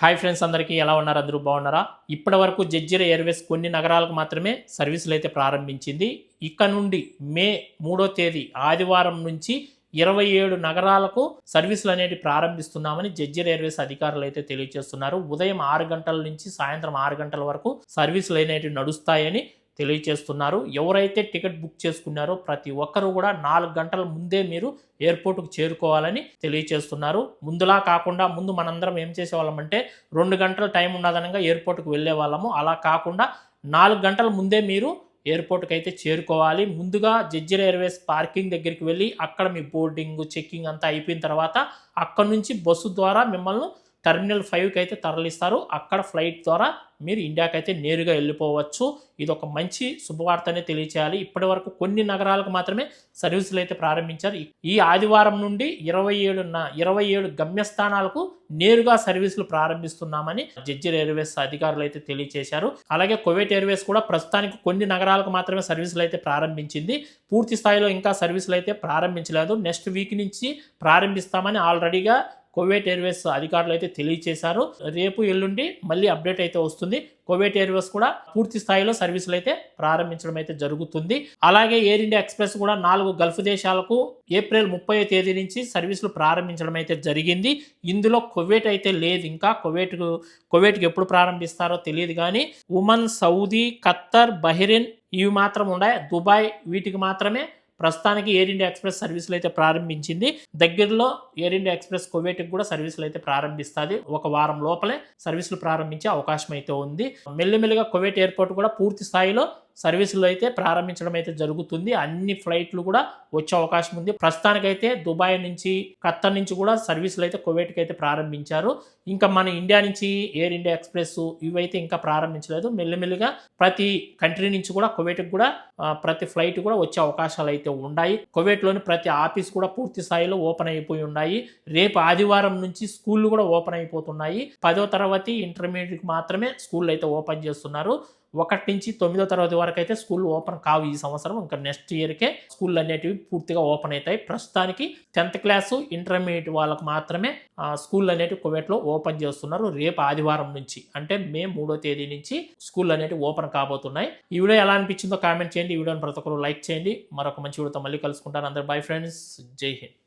Hi friends, అందరికీ ఎలా ఉన్నారు? అందరూ బాగున్నారా? ఇప్పటి వరకు జెజ్జిరా ఎయిర్వేస్ కొన్ని నగరాలకు మాత్రమే సర్వీసులు అయితే ప్రారంభించింది. ఇక నుండి మే 3వ తేదీ ఆదివారం నుంచి 27 నగరాలకు సర్వీసులు అనేవి ప్రారంభిస్తున్నామని జెజ్జిరా ఎయిర్వేస్ అధికారులు అయితే తెలియజేస్తున్నారు. ఉదయం 6 గంటల నుంచి సాయంత్రం 6 గంటల వరకు సర్వీసులు అనేవి నడుస్తాయని తెలియజేస్తున్నారు. ఎవరైతే టికెట్ బుక్ చేసుకున్నారో ప్రతి ఒక్కరూ కూడా 4 గంటల ముందే మీరు ఎయిర్పోర్ట్కు చేరుకోవాలని తెలియజేస్తున్నారు. ముందులా కాకుండా ముందు మనందరం ఏం చేసేవాళ్ళమంటే 2 గంటల టైం ఉన్నదనగా ఎయిర్పోర్ట్కు వెళ్ళే వాళ్ళము. అలా కాకుండా 4 గంటల ముందే మీరు ఎయిర్పోర్ట్కి అయితే చేరుకోవాలి. ముందుగా జెజ్జిరా ఎయిర్వేస్ పార్కింగ్ దగ్గరికి వెళ్ళి అక్కడ మీ బోర్డింగ్ చెక్కింగ్ అంతా అయిపోయిన తర్వాత అక్కడ నుంచి బస్సు ద్వారా మిమ్మల్ని టెర్మినల్ 5కి అయితే తరలిస్తారు. అక్కడ ఫ్లైట్ ద్వారా మీరు ఇండియాకి అయితే నేరుగా వెళ్ళిపోవచ్చు. ఇది ఒక మంచి శుభవార్తనే తెలియచేయాలి. ఇప్పటి వరకు కొన్ని నగరాలకు మాత్రమే సర్వీసులు అయితే ప్రారంభించారు. ఈ ఆదివారం నుండి 27 గమ్యస్థానాలకు నేరుగా సర్వీసులు ప్రారంభిస్తున్నామని జెజ్జిరా ఎయిర్వేస్ అధికారులు అయితే తెలియజేశారు. అలాగే కువైట్ ఎయిర్వేస్ కూడా ప్రస్తుతానికి కొన్ని నగరాలకు మాత్రమే సర్వీసులు అయితే ప్రారంభించింది. పూర్తి స్థాయిలో ఇంకా సర్వీసులు అయితే ప్రారంభించలేదు. నెక్స్ట్ వీక్ నుంచి ప్రారంభిస్తామని ఆల్రెడీగా కువైట్ ఎయిర్వేస్ అధికారులు అయితే తెలియజేశారు. రేపు ఎల్లుండి మళ్ళీ అప్డేట్ అయితే వస్తుంది. కువైట్ ఎయిర్వేస్ కూడా పూర్తి స్థాయిలో సర్వీసులు అయితే ప్రారంభించడం అయితే జరుగుతుంది. అలాగే ఎయిర్ ఇండియా ఎక్స్ప్రెస్ కూడా 4 గల్ఫ్ దేశాలకు ఏప్రిల్ 30వ తేదీ నుంచి సర్వీసులు ప్రారంభించడం అయితే జరిగింది. ఇందులో కువైట్ అయితే లేదు. ఇంకా కువైట్కి ఎప్పుడు ప్రారంభిస్తారో తెలియదు. కానీ ఒమన్, సౌదీ, ఖత్తర్, బహ్రెయిన్ ఇవి మాత్రం ఉన్నాయి. దుబాయ్ వీటికి మాత్రమే ప్రస్తుతానికి ఎయిర్ ఇండియా ఎక్స్ప్రెస్ సర్వీసులు అయితే ప్రారంభించింది. దగ్గరలో ఎయిర్ ఇండియా ఎక్స్ప్రెస్ కువైట్కి కూడా సర్వీసులు అయితే ప్రారంభిస్తుంది. ఒక వారం లోపలే సర్వీసులు ప్రారంభించే అవకాశం అయితే ఉంది. మెల్లిమెల్లిగా కువైట్ ఎయిర్పోర్ట్ కూడా పూర్తి స్థాయిలో సర్వీసులు అయితే ప్రారంభించడం అయితే జరుగుతుంది. అన్ని ఫ్లైట్లు కూడా వచ్చే అవకాశం ఉంది. ప్రస్తుతానికైతే దుబాయ్ నుంచి, ఖత్తర్ నుంచి కూడా సర్వీసులు అయితే కువైట్కి అయితే ప్రారంభించారు. ఇంకా మన ఇండియా నుంచి ఎయిర్ ఇండియా ఎక్స్ప్రెస్ ఇవైతే ఇంకా ప్రారంభించలేదు. మెల్లిమెల్లిగా ప్రతి కంట్రీ నుంచి కూడా కువైట్కి కూడా ప్రతి ఫ్లైట్ కూడా వచ్చే అవకాశాలు అయితే ఉన్నాయి. కువైట్లోని ప్రతి ఆఫీస్ కూడా పూర్తి స్థాయిలో ఓపెన్ అయిపోయి ఉన్నాయి. రేపు ఆదివారం నుంచి స్కూళ్ళు కూడా ఓపెన్ అయిపోతున్నాయి. 10వ తరగతి ఇంటర్మీడియట్కి మాత్రమే స్కూళ్ళు అయితే ఓపెన్ చేస్తున్నారు. 1 నుంచి 9వ తరగతి వరకు అయితే స్కూల్ ఓపెన్ కావు ఈ సంవత్సరం. ఇంకా నెక్స్ట్ ఇయర్కే స్కూళ్ళు అనేటివి పూర్తిగా ఓపెన్ అవుతాయి. ప్రస్తుతానికి 10th క్లాసు ఇంటర్మీడియట్ వాళ్ళకు మాత్రమే స్కూళ్ళు అనేటివి కువైట్లో ఓపెన్ చేస్తున్నారు. రేపు ఆదివారం నుంచి అంటే మే 3వ తేదీ నుంచి స్కూళ్ళు అనేటివి ఓపెన్ కాబోతున్నాయి. ఈ వీడియో ఎలా అనిపించిందో కామెంట్ చేయండి. ఈ వీడియోని ప్రతి ఒక్కరు లైక్ చేయండి. మరొక మంచి వీడియోతో మళ్ళీ కలుసుకుంటాను. అందరూ బై ఫ్రెండ్స్, జై హింద్.